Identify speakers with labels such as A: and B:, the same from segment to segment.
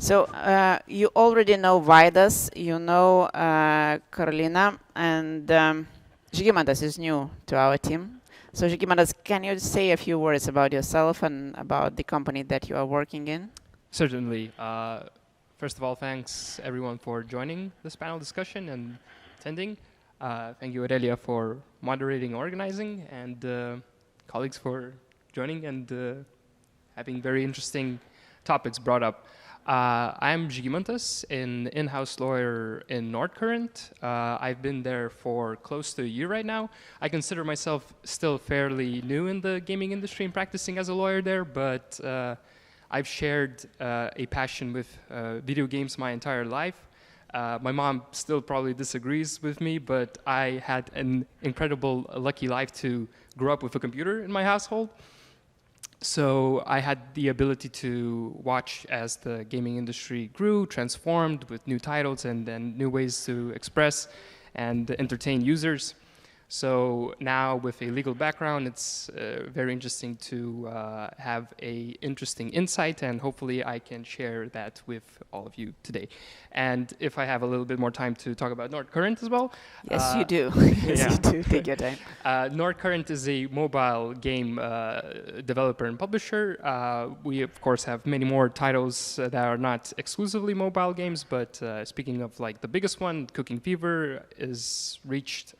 A: So you already know Vaidas, you know Carolina, and Žygimantas is new to our team. So Žygimantas, can you say a few words about yourself and about the company that you are working in?
B: Certainly. First of all, thanks everyone for joining this panel discussion and attending. Thank you, Aurelia, for moderating, organizing, and colleagues for joining and having very interesting topics brought up. I'm Žygimantas, an in-house lawyer in Nordcurrent. I've been there for close to a year right now. I consider myself still fairly new in the gaming industry and practicing as a lawyer there, but I've shared a passion with video games my entire life. My mom still probably disagrees with me, but I had an incredible, lucky life to grow up with a computer in my household. So I had the ability to watch as the gaming industry grew, transformed with new titles and new ways to express and entertain users. So now with a legal background, it's very interesting to have a interesting insight, and hopefully I can share that with all of you today. And if I have a little bit more time to talk about Nordcurrent as well.
A: Yes, you do. Yes, you do. Take your time.
B: Nordcurrent is a mobile game developer and publisher. We, of course, have many more titles that are not exclusively mobile games, but speaking of like the biggest one, Cooking Fever, is reached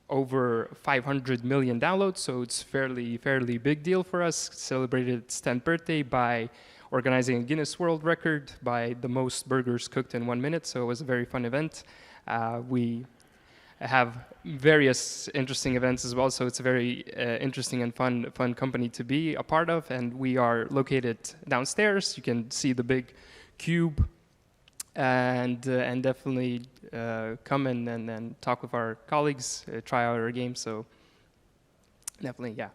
B: over 500 million downloads, so it's fairly big deal for us. Celebrated its 10th birthday by organizing a Guinness World Record by the most burgers cooked in 1 minute, so it was a very fun event. We have various interesting events as well, so it's a very interesting and fun company to be a part of, and we are located downstairs. You can see the big cube, and definitely come in and talk with our colleagues, try out our games. So definitely, yeah.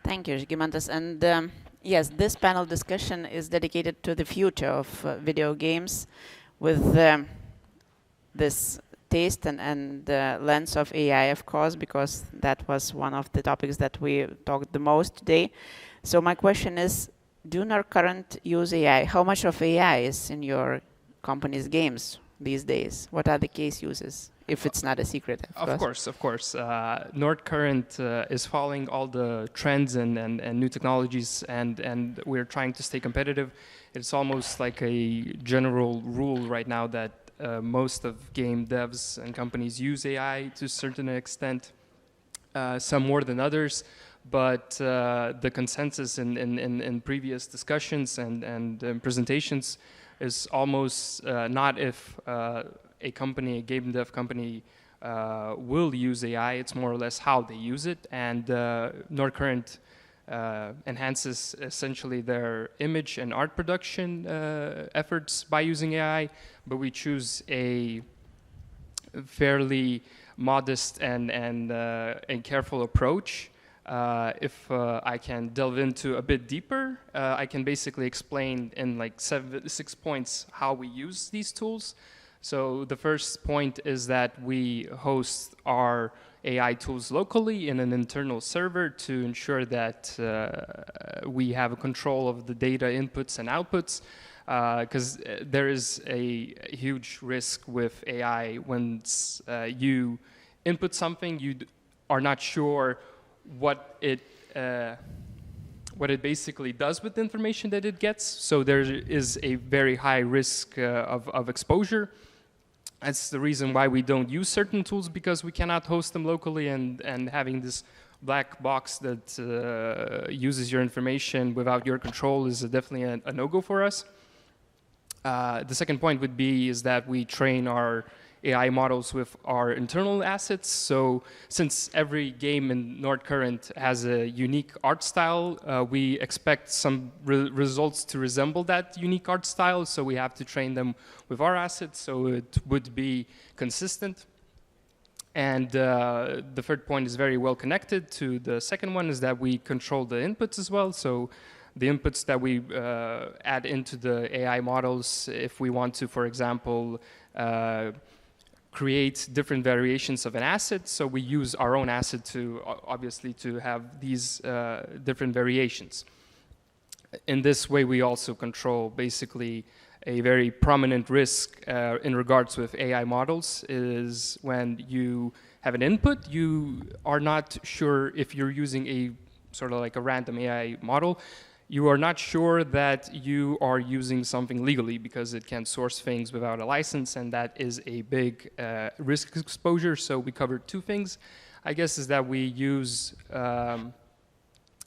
A: Thank you, Žygimantas. And yes, this panel discussion is dedicated to the future of video games with this taste and lens of AI, of course, because that was one of the topics that we talked the most today. So my question is, do Nordcurrent use AI? How much of AI is in your company's games these days? What are the case uses, if it's not a secret?
B: Of course. Nordcurrent is following all the trends and new technologies, and we're trying to stay competitive. It's almost like a general rule right now that most of game devs and companies use AI to a certain extent, some more than others. But the consensus in previous discussions and presentations is almost not if a game dev company will use AI, it's more or less how they use it. And Nordcurrent enhances essentially their image and art production efforts by using AI, but we choose a fairly modest and careful approach. If I can delve into a bit deeper, I can basically explain in like 6 points how we use these tools. So the first point is that we host our AI tools locally in an internal server to ensure that we have control of the data inputs and outputs, because there is a huge risk with AI when you input something, you are not sure what it basically does with the information that it gets. So there is a very high risk of exposure. That's the reason why we don't use certain tools, because we cannot host them locally, and having this black box that uses your information without your control is definitely a no-go for us. The second point would be is that we train our AI models with our internal assets. So since every game in Nordcurrent has a unique art style, we expect some results to resemble that unique art style. So we have to train them with our assets so it would be consistent. And the third point is very well connected to the second one, is that we control the inputs as well. So the inputs that we add into the AI models, if we want to, for example, create different variations of an asset, so we use our own asset to obviously to have these different variations. in this way, we also control basically a very prominent risk in regards with AI models is when you have an input, you are not sure if you're using a sort of like a random AI model, you are not sure that you are using something legally because it can source things without a license, and that is a big risk exposure. So we covered two things, I guess, is that we use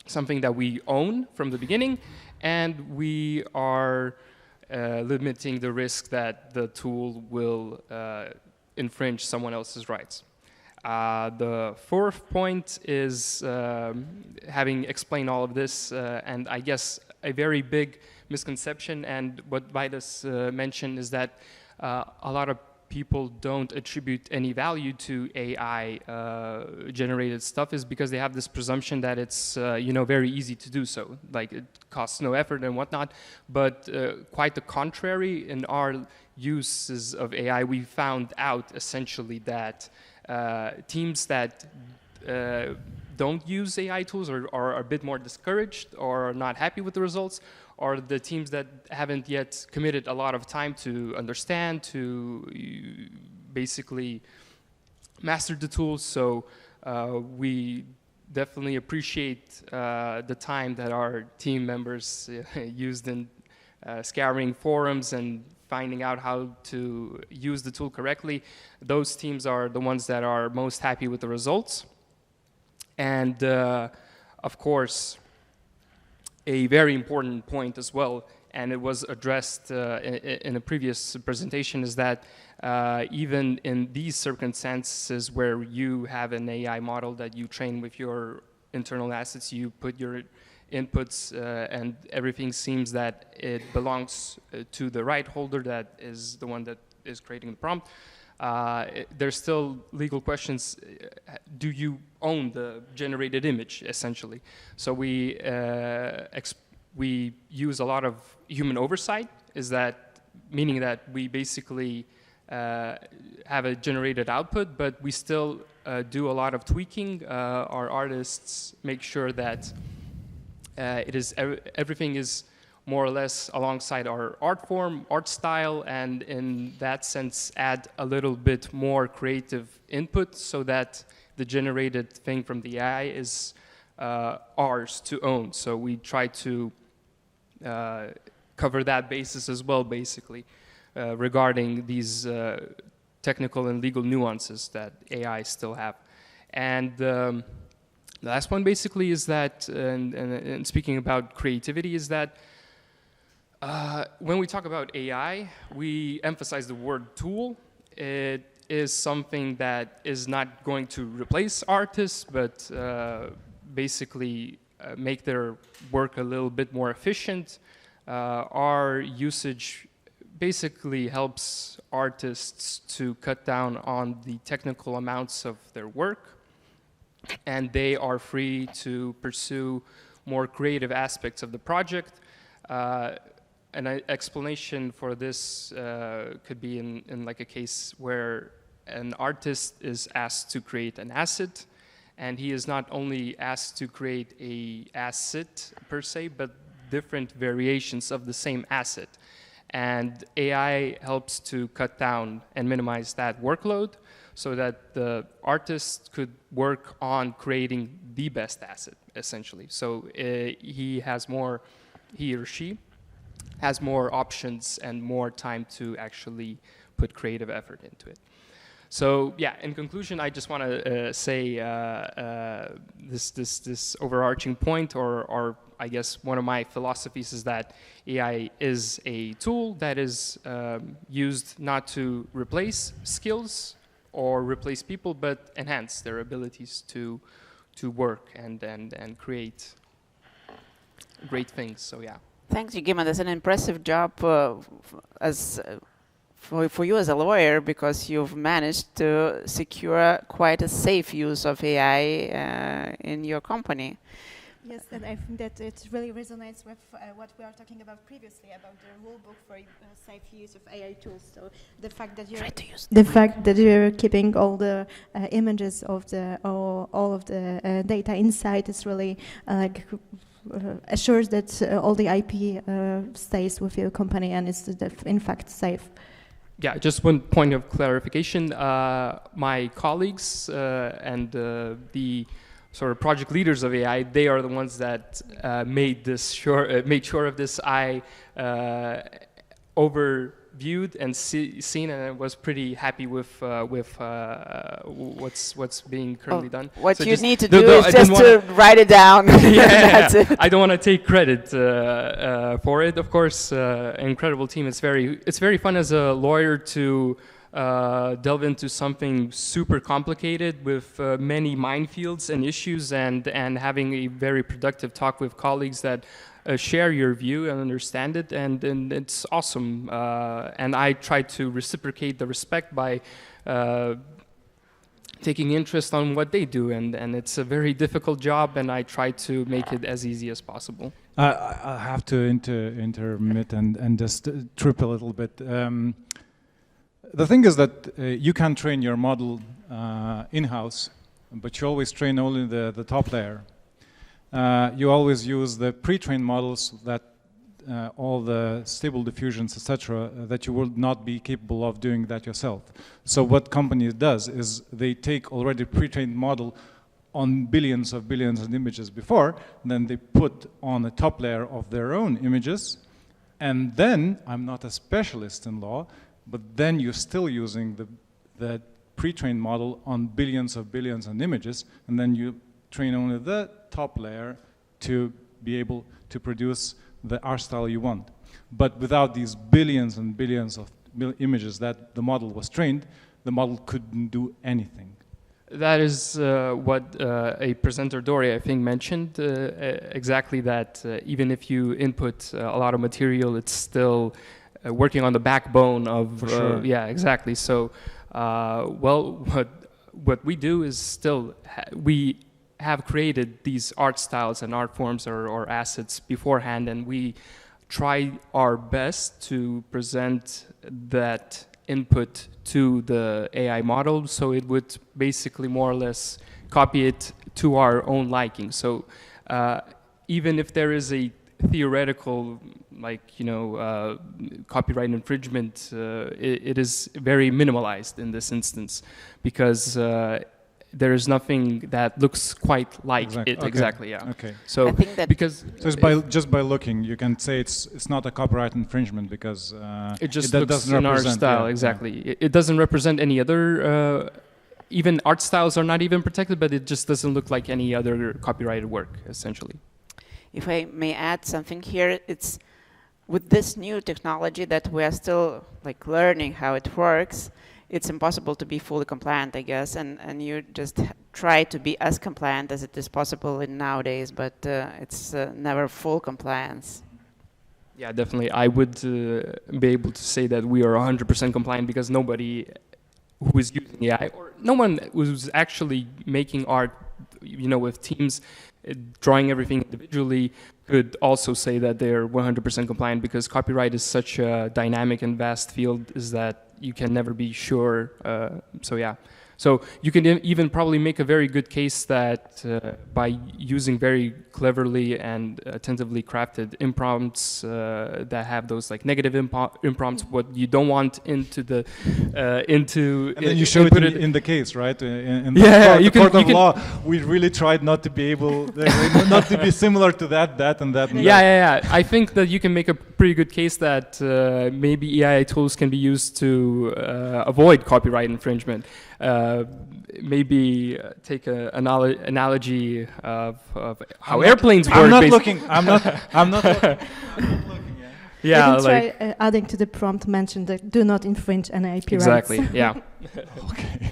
B: something that we own from the beginning, and we are limiting the risk that the tool will infringe someone else's rights. The fourth point is having explained all of this, and I guess a very big misconception, and what Vaidas mentioned is that a lot of people don't attribute any value to AI generated stuff is because they have this presumption that it's very easy to do so, like it costs no effort and whatnot. But quite the contrary, in our uses of AI, we found out essentially that teams that don't use AI tools or are a bit more discouraged or are not happy with the results are the teams that haven't yet committed a lot of time to understand, to basically master the tools. So we definitely appreciate the time that our team members used in scouring forums and finding out how to use the tool correctly. Those teams are the ones that are most happy with the results. And of course, a very important point as well, and it was addressed in a previous presentation, is that even in these circumstances where you have an AI model that you train with your internal assets, you put your inputs and everything seems that it belongs to the right holder, that is the one that is creating the prompt. There's still legal questions. Do you own the generated image, essentially? So we use a lot of human oversight, is that meaning that we basically have a generated output, but we still do a lot of tweaking. Our artists make sure that everything is more or less alongside our art form, art style, and in that sense add a little bit more creative input so that the generated thing from the AI is ours to own. So we try to cover that basis as well, basically, regarding these technical and legal nuances that AI still have. And the last one basically is that, and speaking about creativity, is that when we talk about AI, we emphasize the word tool. It is something that is not going to replace artists, but basically make their work a little bit more efficient. Our usage basically helps artists to cut down on the technical amounts of their work, and they are free to pursue more creative aspects of the project. An explanation for this could be in like a case where an artist is asked to create an asset, and he is not only asked to create a asset per se, but different variations of the same asset. And AI helps to cut down and minimize that workload so that the artist could work on creating the best asset, essentially. So he or she has more options and more time to actually put creative effort into it. So yeah, in conclusion, I just want to say this overarching point, or I guess one of my philosophies is that AI is a tool that is used not to replace skills or replace people, but enhance their abilities to work and create great things. So yeah.
A: Thanks, Yugima. That's an impressive job for you as a lawyer, because you've managed to secure quite a safe use of AI in your company.
C: Yes, and I think that it really resonates with what we were talking about previously about the rule book for safe use of AI tools. So the fact that you're keeping all the images of all of the data inside is really assures that all the IP stays with your company and is in fact safe.
B: Yeah, just one point of clarification. My colleagues and the sort of project leaders of AI, they are the ones that made sure of this. I overviewed and seen, and I was pretty happy with what's being currently done.
A: What
B: so
A: you need to do is
B: I
A: just to write it down. That's it.
B: I don't want to take credit for it. Of course, incredible team. It's very fun as a lawyer to delve into something super complicated with many minefields and issues, and having a very productive talk with colleagues that share your view and understand it, and it's awesome. And I try to reciprocate the respect by taking interest on what they do, and it's a very difficult job, and I try to make it as easy as possible.
D: I have to intermit and just trip a little bit. The thing is that you can train your model in-house, but you always train only the top layer. You always use the pre-trained models that all the stable diffusions, etc., that you will not be capable of doing that yourself. So what company does is they take already pre-trained model on billions of images before, then they put on a top layer of their own images, and then, I'm not a specialist in law, but then you're still using the pre-trained model on billions of images, and then you train only the top layer to be able to produce the art style you want. But without these billions and billions of images that the model was trained, the model couldn't do anything.
B: That is what a presenter, Dori, I think, mentioned, exactly that even if you input a lot of material, it's still working on the backbone of,
D: sure.
B: Yeah, exactly. So, well, what we do is still, we have created these art styles and art forms or assets beforehand, and we try our best to present that input to the AI model, so it would basically more or less copy it to our own liking. So even if there is a theoretical, like, copyright infringement, it is very minimalized in this instance, because there is nothing that looks quite like it.
D: Okay.
B: Exactly, yeah.
D: Okay.
B: So
A: I think that
B: because
D: just by looking, you can say it's not a copyright infringement, because
B: it just
D: it
B: looks
D: doesn't
B: in our
D: represent,
B: style,
D: yeah,
B: exactly.
D: yeah.
B: It doesn't represent any other. Even art styles are not even protected, but it just doesn't look like any other copyrighted work, essentially.
A: If I may add something here, it's with this new technology that we are still like learning how it works. It's impossible to be fully compliant, I guess, and you just try to be as compliant as it is possible in nowadays, but it's never full compliance.
B: Yeah, definitely. I would be able to say that we are 100% compliant, because nobody who is using AI, or no one who's actually making art, with teams, drawing everything individually, could also say that they're 100% compliant, because copyright is such a dynamic and vast field, is that you can never be sure. So yeah. So you can even probably make a very good case that by using very cleverly and attentively crafted imprompts that have those like negative imprompts, what you don't want into the into.
D: And then you show it in the case, right? In the court of law, we really tried not to be able, not to be similar to that, and that. And
B: yeah. I think that you can make a pretty good case that maybe AI tools can be used to avoid copyright infringement. Maybe take an analogy of how airplanes work.
D: I'm not looking. I'm not looking.
B: Yeah,
C: you can try adding to the prompt, mention that do not infringe any IP
B: exactly,
C: rights.
B: Yeah.
D: Okay.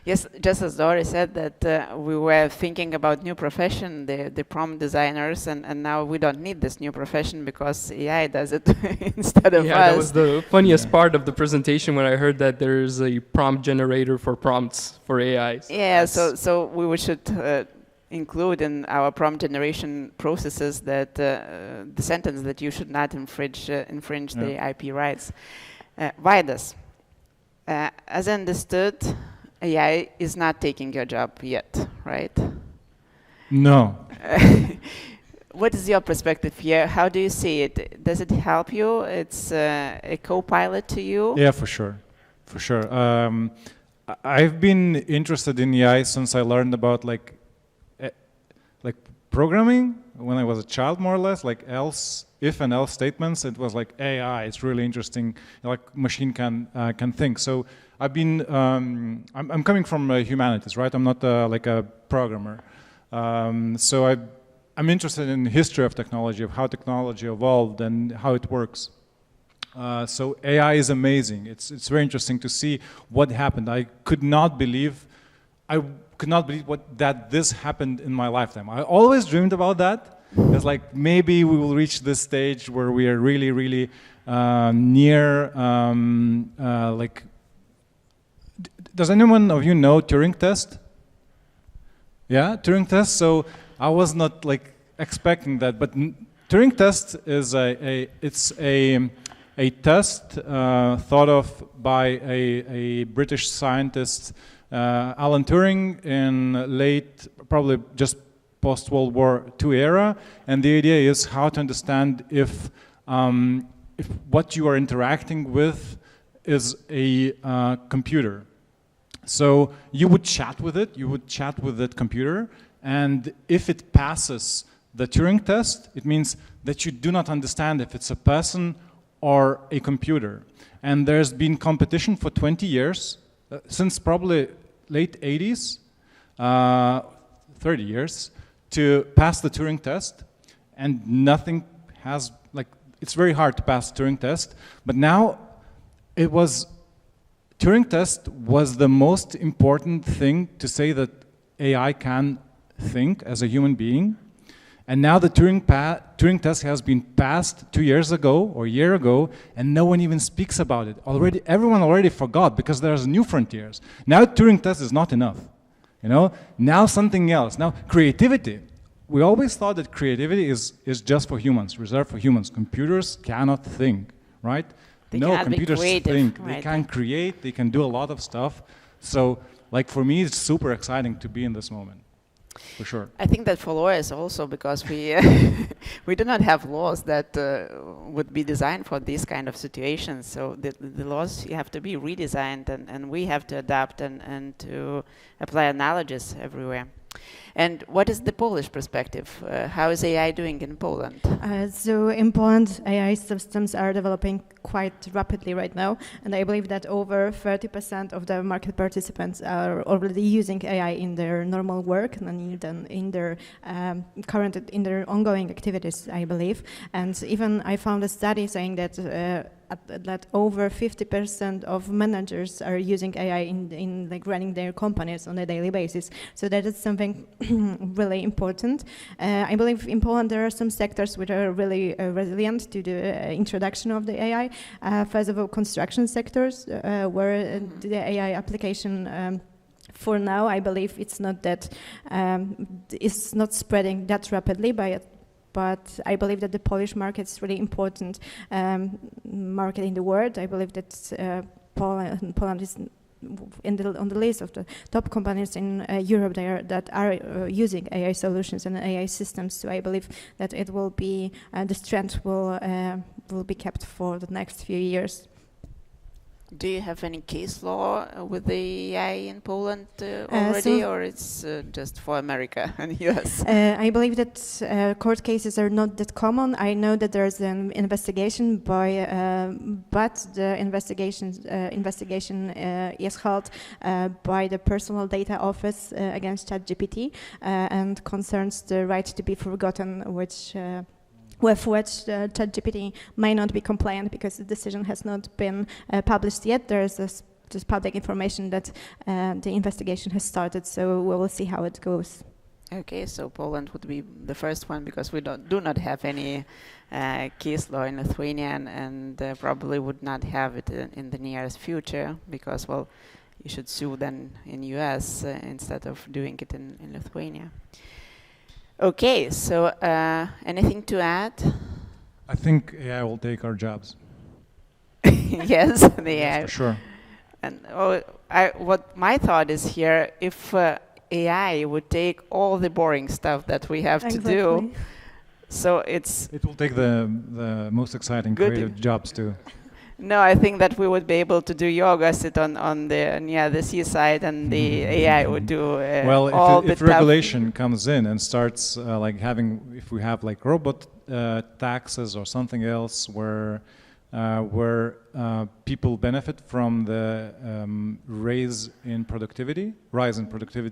A: Yes, just as Dori said that we were thinking about new profession, the prompt designers, and now we don't need this new profession because AI does it instead of us.
B: Yeah, that was the funniest part of the presentation when I heard that there's a prompt generator for prompts for AI.
A: Yeah, so we should include in our prompt generation processes that the sentence that you should not infringe the IP rights. Vaidas, as understood, AI is not taking your job yet, right?
D: No.
A: what is your perspective here? How do you see it? Does it help you? It's a co-pilot to you?
D: Yeah, for sure. For sure. I've been interested in AI since I learned about like programming when I was a child, more or less, like else, if and else statements. It was like AI. It's really interesting, like machine can think. So I've been. I'm coming from humanities, right? I'm not like a programmer. So I'm interested in the history of technology, of how technology evolved and how it works. So AI is amazing. It's very interesting to see what happened. I could not believe that this happened in my lifetime. I always dreamed about that. It's like maybe we will reach this stage where we are really, really near. Like, does anyone of you know Turing test? Yeah, Turing test. So I was not like expecting that, but Turing test is a test thought of by a British scientist, Alan Turing, in late, probably just post-World War II era. And the idea is how to understand if what you are interacting with is a computer. So you would chat with it, you would chat with that computer, and if it passes the Turing test, it means that you do not understand if it's a person or a computer. And there's been competition for 20 years, since probably late 80s, 30 years, to pass the Turing test, and nothing has, like, it's very hard to pass the Turing test, but now Turing test was the most important thing to say that AI can think as a human being. And now the Turing test has been passed 2 years ago or a year ago, and no one even speaks about it. Everyone already forgot because there's new frontiers. Now Turing test is not enough. You know, now something else. Now creativity. We always thought that creativity is just for humans, reserved for humans. Computers cannot think, right? No, computers think. Right. They can create, they can do a lot of stuff. So, like, for me, it's super exciting to be in this moment, for sure.
A: I think that for lawyers also, because we we do not have laws that would be designed for these kind of situations. So the laws have to be redesigned, and we have to adapt and to apply analogies everywhere. And what is the Polish perspective? How is AI doing in Poland?
C: So in Poland, AI systems are developing quite rapidly right now, and I believe that over 30% of the market participants are already using AI in their normal work and in their in their ongoing activities, I believe. And even I found a study saying that that over 50% of managers are using AI in like running their companies on a daily basis. So that is something really important. I believe in Poland there are some sectors which are really resilient to the introduction of the AI. First of all, construction sectors where the AI application for now, I believe it's not that it's not spreading that rapidly, but I believe that the Polish market is really important market in the world. I believe that Poland is on the list of the top companies in Europe that are using AI solutions and AI systems. So I believe that it will be the strength will be kept for the next few years.
A: Do you have any case law with the AI in Poland already, or it's just for America and US?
C: I believe that court cases are not that common. I know that there's an investigation but the investigation is held by the Personal Data Office against ChatGPT and concerns the right to be forgotten, with which ChatGPT may not be compliant because the decision has not been published yet. There is this public information that the investigation has started, so we will see how it goes.
A: Okay, so Poland would be the first one because we do not have any case law in Lithuania, and probably would not have it in the nearest future because, well, you should sue then in US instead of doing it in Lithuania. Okay, so anything to add?
D: I think AI will take our jobs.
A: Yes,
D: yes, for sure.
A: And what my thought is here, if AI would take all the boring stuff that we have to do, So it's
D: It will take the most exciting
A: Good.
D: creative jobs too.
A: no, I think that we would be able to do yoga, sit on the seaside, and the AI would do
D: Well,
A: all
D: if
A: the tough-
D: regulation comes in and starts like if we have like robot taxes or something else where people benefit from the rise in productivity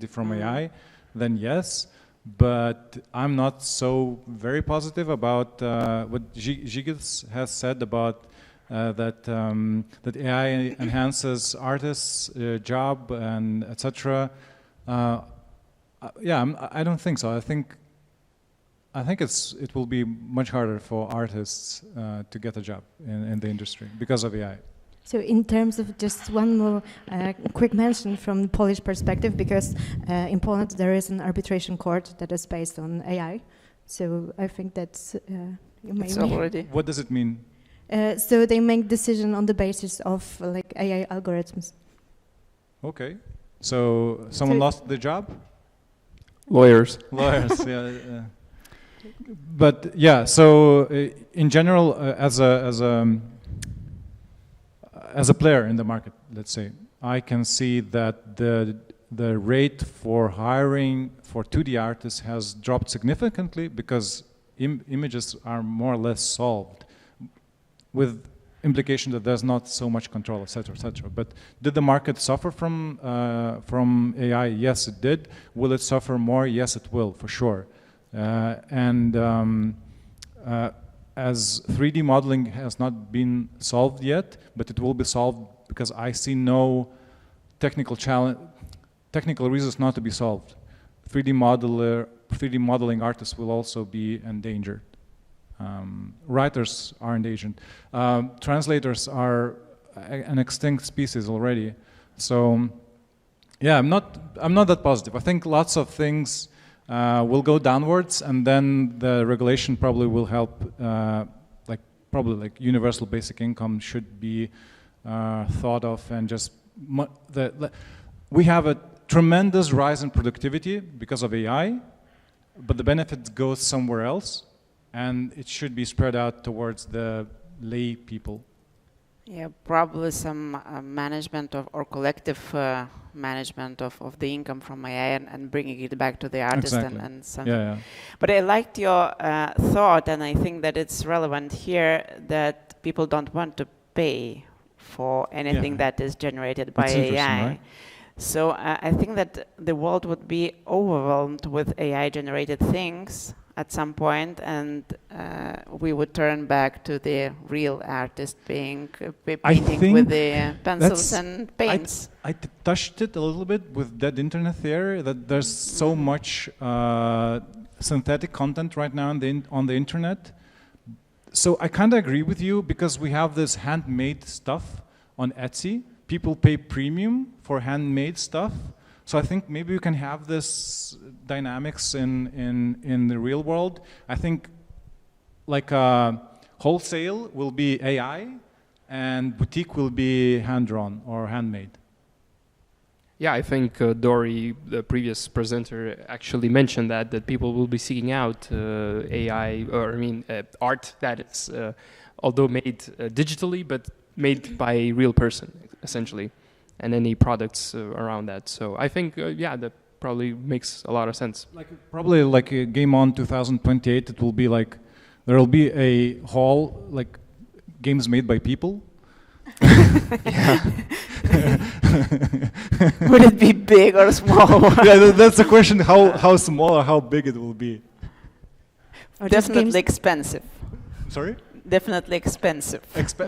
D: from AI, then yes. But I'm not so very positive about what Gigits has said about that AI enhances artists' job and etc. Yeah, I don't think so. I think it will be much harder for artists to get a job in the industry because of AI.
C: So in terms of just one more quick mention from the Polish perspective, because in Poland there is an arbitration court that is based on AI. So I think that's
A: It's already.
D: What does it mean?
C: So they make decision on the basis of like AI algorithms.
D: Okay. So someone lost their job?
B: Lawyers.
D: Lawyers, yeah. But yeah, so in general, as a player in the market, let's say, I can see that the rate for hiring for 2D artists has dropped significantly because images are more or less solved, with implication that there's not so much control, etc., etc. But did the market suffer from AI? Yes, it did. Will it suffer more? Yes, it will, for sure. As 3D modeling has not been solved yet, but it will be solved because I see no technical reasons not to be solved. 3D modeling artists will also be endangered. Writers are endangered. Translators are an extinct species already. So, yeah, I'm not that positive. I think lots of things will go downwards, and then the regulation probably will help. Probably universal basic income should be thought of, and just we have a tremendous rise in productivity because of AI, but the benefit goes somewhere else, and it should be spread out towards the lay people.
A: Yeah, probably some management or collective management of the income from AI and bringing it back to the artist.
D: Exactly.
A: and something.
D: Yeah.
A: But I liked your thought, and I think that it's relevant here that people don't want to pay for anything that is generated by AI.
D: Right?
A: So I think that the world would be overwhelmed with AI-generated things at some point, and we would turn back to the real artist painting with the pencils and paints.
D: I touched it a little bit with Dead Internet Theory, that there's so much synthetic content right now on the internet. So I kind of agree with you, because we have this handmade stuff on Etsy. People pay premium for handmade stuff. So I think maybe we can have this dynamics in the real world. I think like wholesale will be AI, and boutique will be hand-drawn or handmade.
B: Yeah, I think Dory, the previous presenter, actually mentioned that people will be seeking out AI, or I mean art that is, although made digitally, but made by a real person, essentially, and any products around that. So I think, yeah, that probably makes a lot of sense.
D: Probably like a GameOn 2028, it will be like, there will be a hall, like games made by people.
A: Would it be big or small?
D: Yeah, that's the question, how small or how big it will be.
A: Definitely expensive.
D: Sorry?
A: Definitely expensive.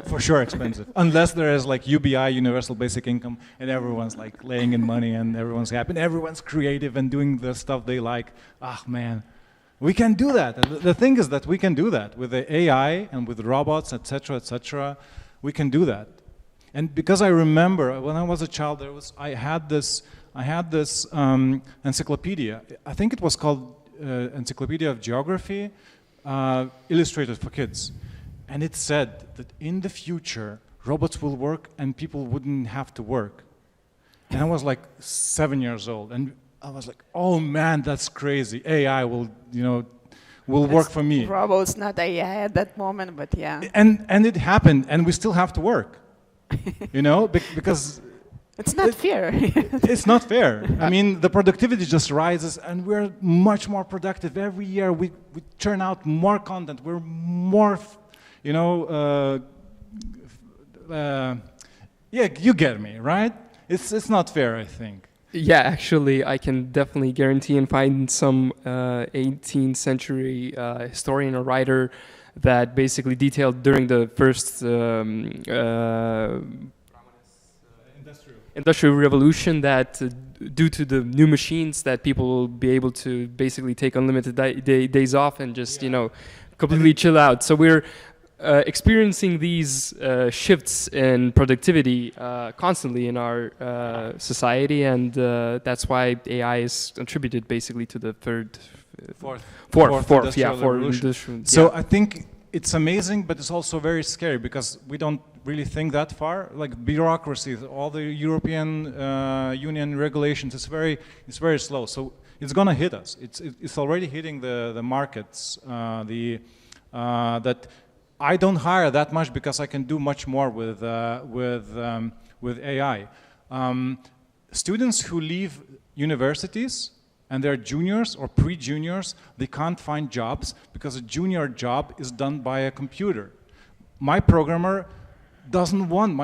D: For sure expensive. Unless there is like UBI, universal basic income, and everyone's like laying in money and everyone's happy and everyone's creative and doing the stuff they like. Ah, man, we can do that. And the thing is that we can do that with the AI and with robots, etc., etc. We can do that. And because I remember when I was a child, I had this encyclopedia. I think it was called Encyclopedia of Geography, illustrated for kids. And it said that in the future, robots will work and people wouldn't have to work. And I was like 7 years old, and I was like, oh man, that's crazy. AI will, will work for me.
A: Robots, not AI at that moment, but yeah.
D: And it happened, and we still have to work, you know, because
A: it's not fair.
D: it's not fair. I mean, the productivity just rises, and we're much more productive every year. We churn out more content. We're more, you know, yeah, you get me, right? It's not fair, I think.
B: Yeah, actually, I can definitely guarantee and find some 18th century historian or writer that basically detailed during the first industrial revolution that due to the new machines that people will be able to basically take unlimited days off and just, you know, completely chill out. So we're experiencing these shifts in productivity constantly in our society, and that's why AI is contributed basically to the fourth industrial.
D: So I think it's amazing, but it's also very scary because we don't really think that far. Like bureaucracy, all the European Union regulations, it's very slow. So it's gonna hit us. It's already hitting the markets. That I don't hire that much because I can do much more with AI. Students who leave universities and they're juniors or pre-juniors, they can't find jobs because a junior job is done by a computer. My programmer doesn't want,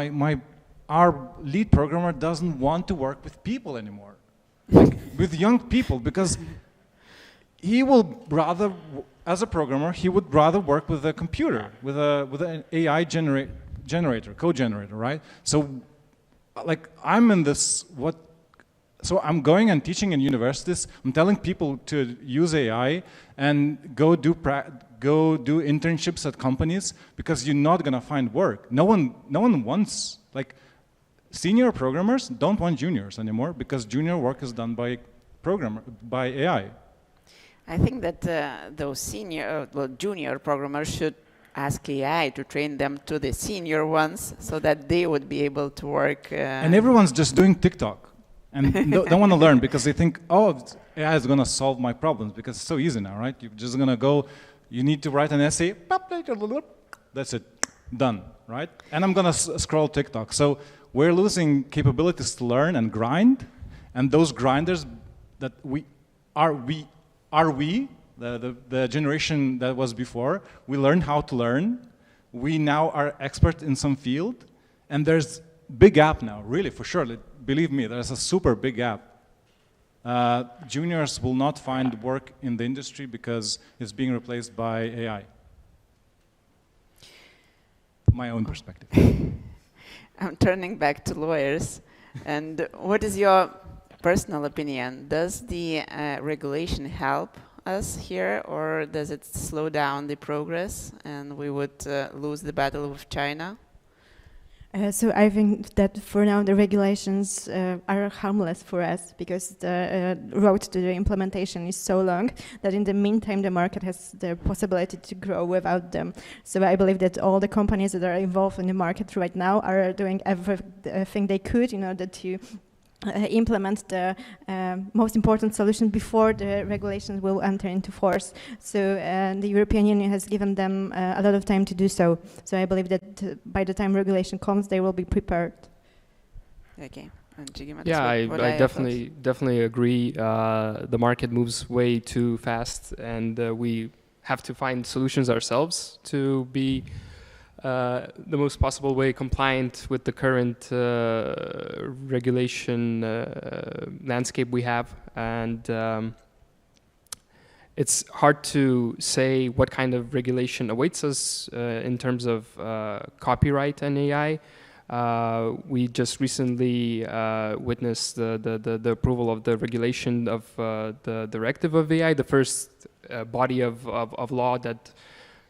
D: our lead programmer doesn't want to work with people anymore, like with young people, because he will rather, as a programmer, he would rather work with a computer, with an AI generator, code generator, right? So, like, I'm in this, so I'm going and teaching in universities. I'm telling people to use AI and go do internships at companies because you're not gonna find work. No one wants, like, senior programmers don't want juniors anymore because junior work is done by AI.
A: I think that those junior programmers should ask AI to train them to the senior ones so that they would be able to work.
D: And everyone's just doing TikTok and don't want to learn because they think, oh, AI is going to solve my problems because it's so easy now, right? You're just going to go, you need to write an essay, that's it, done, right? And I'm going to scroll TikTok. So we're losing capabilities to learn and grind, and those grinders that the generation that was before, we learned how to learn. We now are expert in some field, and there's big gap now, really, for sure. Believe me, there's a super big gap. Juniors will not find work in the industry because it's being replaced by AI. My own perspective.
A: I'm turning back to lawyers. And what is your personal opinion? Does the regulation help us here, or does it slow down the progress and we would lose the battle with China?
C: So I think that for now the regulations are harmless for us because the road to the implementation is so long that in the meantime the market has the possibility to grow without them. So I believe that all the companies that are involved in the market right now are doing everything they could in order to implement the most important solution before the regulations will enter into force. So the European Union has given them a lot of time to do so. So I believe that by the time regulation comes, they will be prepared.
A: Okay. And
B: yeah, I definitely agree. The market moves way too fast, and we have to find solutions ourselves to be the most possible way compliant with the current regulation landscape we have. And it's hard to say what kind of regulation awaits us in terms of copyright and AI. We just recently witnessed the approval of the regulation of the directive of AI, the first body of law that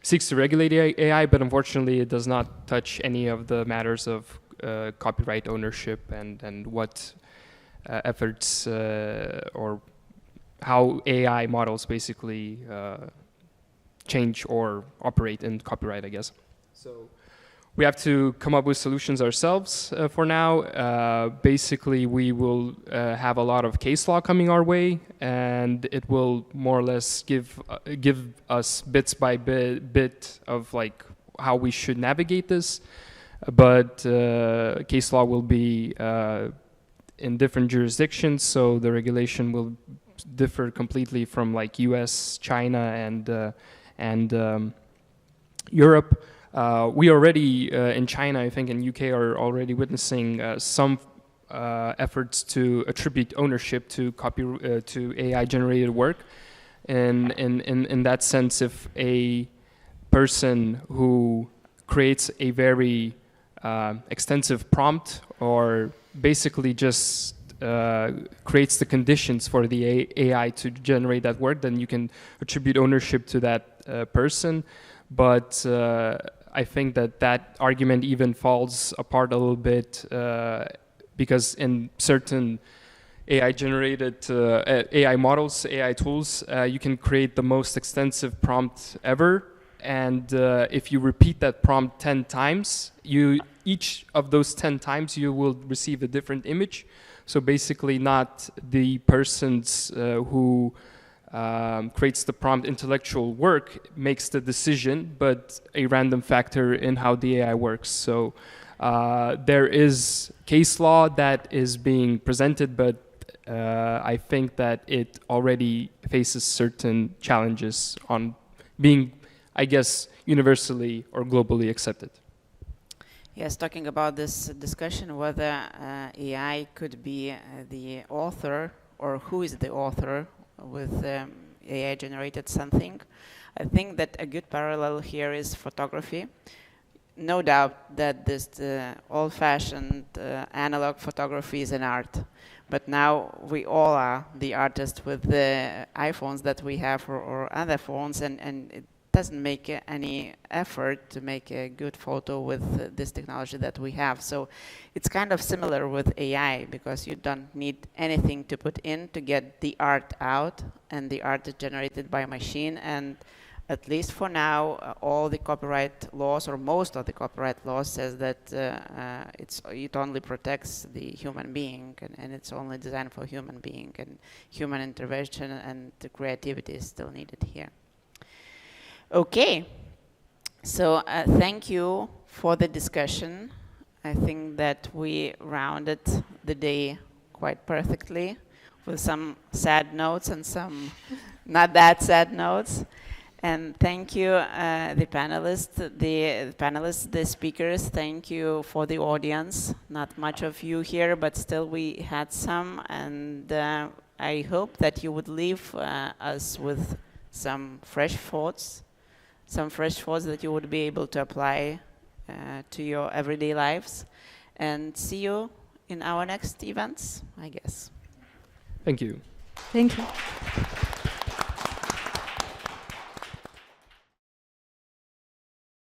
B: seeks to regulate AI, but unfortunately it does not touch any of the matters of copyright ownership and what efforts or how AI models basically change or operate in copyright, I guess. So we have to come up with solutions ourselves for now. Basically, we will have a lot of case law coming our way, and it will more or less give us bits by bit of like how we should navigate this. But case law will be in different jurisdictions, so the regulation will differ completely from like US, China, and Europe. We already in China, I think, and UK are already witnessing some efforts to attribute ownership to to AI-generated work. And in that sense, if a person who creates a very extensive prompt, or basically just creates the conditions for the AI to generate that work, then you can attribute ownership to that person. But I think that argument even falls apart a little bit because in certain AI-generated AI models, AI tools, you can create the most extensive prompt ever. And if you repeat that prompt 10 times, each of those 10 times you will receive a different image. So basically not the person's who creates the prompt intellectual work makes the decision, but a random factor in how the AI works. So there is case law that is being presented, but I think that it already faces certain challenges on being, I guess, universally or globally accepted.
A: Yes, talking about this discussion whether AI could be the author, or who is the author with AI generated something, I think that a good parallel here is photography. No doubt that this old-fashioned analog photography is an art, but now we all are the artists with the iPhones that we have, or other phones, and it doesn't make any effort to make a good photo with this technology that we have. So it's kind of similar with AI, because you don't need anything to put in to get the art out, and the art is generated by a machine. And at least for now, all the copyright laws, or most of the copyright laws, says that it only protects the human being, and it's only designed for human being, and human intervention and the creativity is still needed here. Okay, so thank you for the discussion. I think that we rounded the day quite perfectly, with some sad notes and some not that sad notes. And thank you, the panelists, the speakers. Thank you for the audience. Not much of you here, but still we had some. And I hope that you would leave us with some fresh thoughts. Some fresh thoughts that you would be able to apply to your everyday lives. And see you in our next events, I guess.
B: Thank you.
C: Thank you.